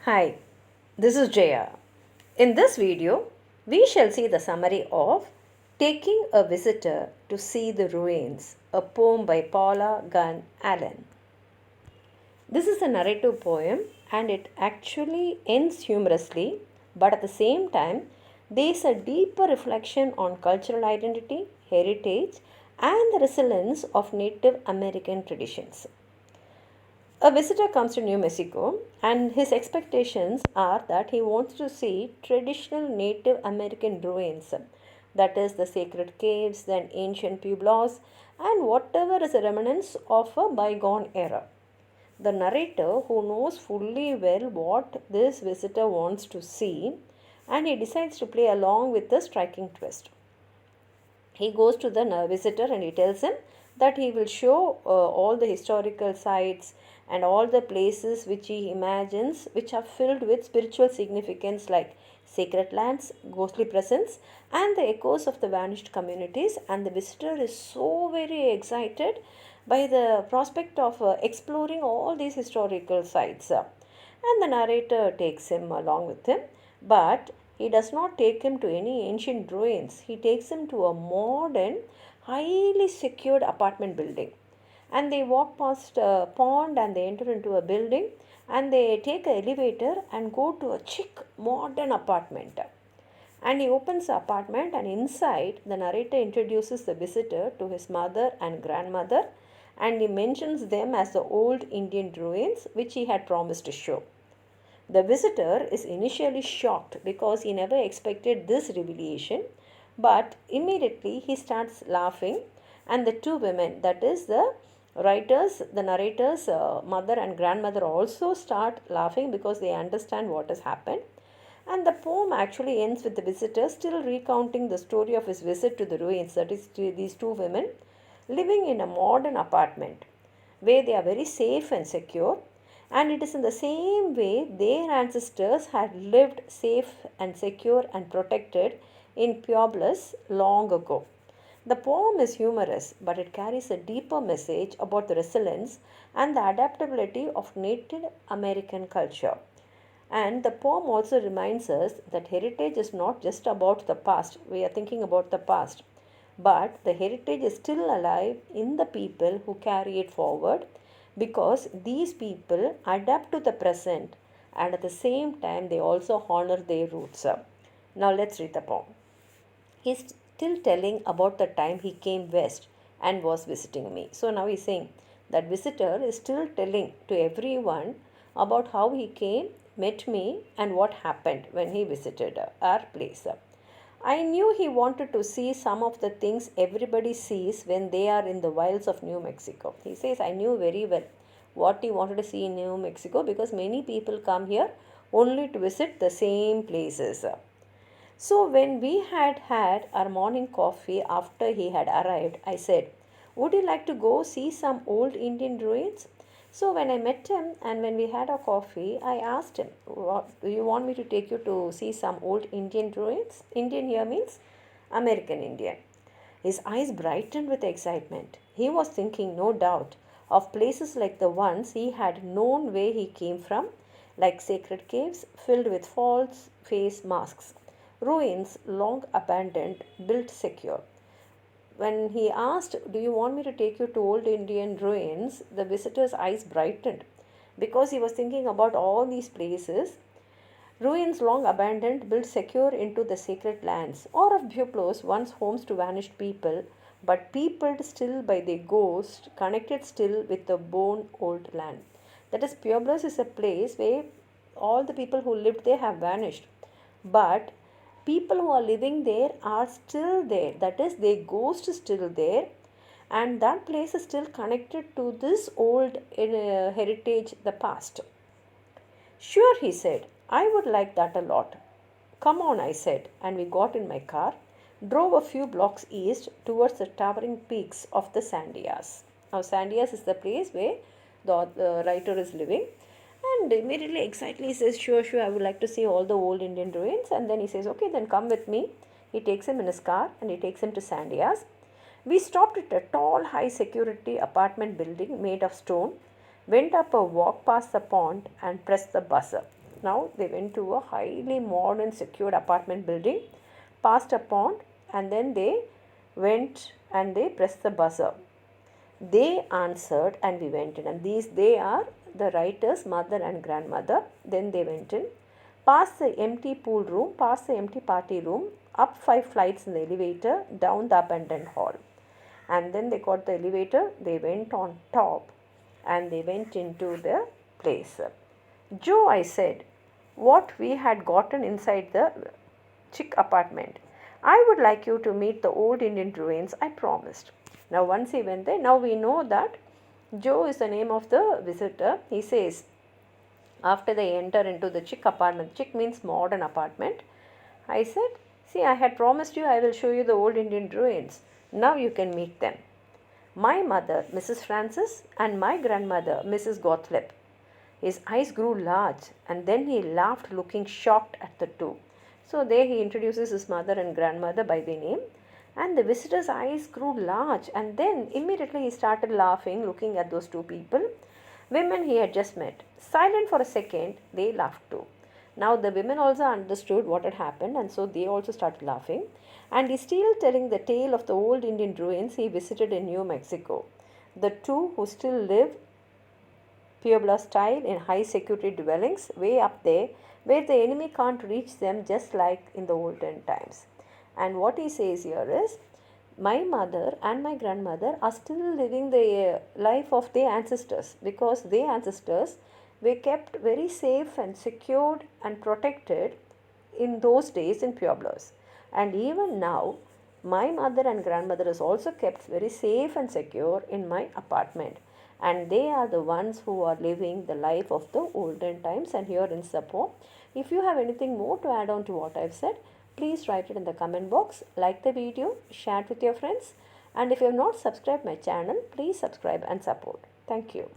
Hi, this is Jaya. In this video, we shall see the summary of Taking a Visitor to See the Ruins, a poem by Paula Gunn Allen. This is a narrative poem and it actually ends humorously, but at the same time, there is a deeper reflection on cultural identity, heritage, and the resilience of Native American traditions. A visitor comes to New Mexico, and his expectations are that he wants to see traditional Native American ruins, that is, the sacred caves, then ancient pueblos, and whatever is a remnants of a bygone era. The narrator, who knows fully well what this visitor wants to see, and he decides to play along with the striking twist. He goes to the visitor and he tells him that he will show all the historical sites and all the places which he imagines which are filled with spiritual significance like sacred lands, ghostly presence, and the echoes of the vanished communities. And the visitor is so very excited by the prospect of exploring all these historical sites. And the narrator takes him along with him, but he does not take him to any ancient ruins. He takes him to a modern, highly secured apartment building. And they walk past a pond and they enter into a building and they take an elevator and go to a chic modern apartment. And he opens the apartment, and inside, the narrator introduces the visitor to his mother and grandmother, and he mentions them as the old Indian ruins which he had promised to show. The visitor is initially shocked because he never expected this revelation, but immediately he starts laughing, and the two women, that is the narrator's mother and grandmother, also start laughing because they understand what has happened. And the poem actually ends with the visitor still recounting the story of his visit to the ruins, that is, to these two women living in a modern apartment where they are very safe and secure. And it is in the same way their ancestors had lived safe and secure and protected in Pueblos long ago. The poem is humorous, but it carries a deeper message about the resilience and the adaptability of Native American culture. And the poem also reminds us that heritage is not just about the past. We are thinking about the past, but the heritage is still alive in the people who carry it forward, because these people adapt to the present and at the same time they also honor their roots. Now let's read the poem. He's still telling about the time he came west and was visiting me. So now he's saying that visitor is still telling to everyone about how he came, met me, and what happened when he visited our place. I knew he wanted to see some of the things everybody sees when they are in the wilds of New Mexico. He says, I knew very well what he wanted to see in New Mexico because many people come here only to visit the same places. So, when we had had our morning coffee after he had arrived, I said, would you like to go see some old Indian ruins? So, when I met him and when we had our coffee, I asked him, do you want me to take you to see some old Indian ruins? Indian here means American Indian. His eyes brightened with excitement. He was thinking, no doubt, of places like the ones he had known where he came from, like sacred caves filled with false face masks, ruins long abandoned, built secure. When he asked, do you want me to take you to old Indian ruins? The visitor's eyes brightened because he was thinking about all these places. Ruins long abandoned, built secure into the sacred lands, or of pueblos, once homes to vanished people, but peopled still by their ghost, connected still with the bone old land. That is, pueblos is a place where all the people who lived there have vanished, but people who are living there are still there. That is, their ghost is still there, and that place is still connected to this old heritage, the past. Sure, he said, I would like that a lot. Come on, I said, and we got in my car, drove a few blocks east towards the towering peaks of the Sandias. Now, Sandias is the place where the writer is living. And immediately, excitedly, he says, sure, I would like to see all the old Indian ruins. And then he says, okay, then come with me. He takes him in his car and he takes him to Sandias. We stopped at a tall, high security apartment building made of stone, went up a walk past the pond and pressed the buzzer. Now they went to a highly modern secured apartment building, passed a pond, and then they went and they pressed the buzzer. They answered and we went in, and they are the writer's mother and grandmother. Then they went in, past the empty pool room, past the empty party room, up 5 flights in the elevator, down the abandoned hall. And then they got the elevator, they went on top and they went into the place. Joe, I said, what we had gotten inside the chic apartment. I would like you to meet the old Indian ruins, I promised. Now once he went there, now we know that Joe is the name of the visitor. He says, after they enter into the chic apartment, chic means modern apartment, I said, see, I had promised you I will show you the old Indian ruins. Now you can meet them. My mother, Mrs. Francis, and my grandmother, Mrs. Gottlieb. His eyes grew large and then he laughed, looking shocked at the two. So there he introduces his mother and grandmother by the name, and the visitor's eyes grew large and then immediately he started laughing, looking at those two people, women he had just met. Silent for a second, they laughed too. Now the women also understood what had happened, and so they also started laughing. And he's still telling the tale of the old Indian ruins he visited in New Mexico. The two who still live Puebla style in high security dwellings way up there where the enemy can't reach them, just like in the olden times. And what he says here is, my mother and my grandmother are still living the life of their ancestors, because their ancestors were kept very safe and secured and protected in those days in Pueblos. And even now, my mother and grandmother is also kept very safe and secure in my apartment. And they are the ones who are living the life of the olden times. And here in support, if you have anything more to add on to what I've said, please write it in the comment box. Like the video, share it with your friends. And if you have not subscribed my channel, please subscribe and support. Thank you.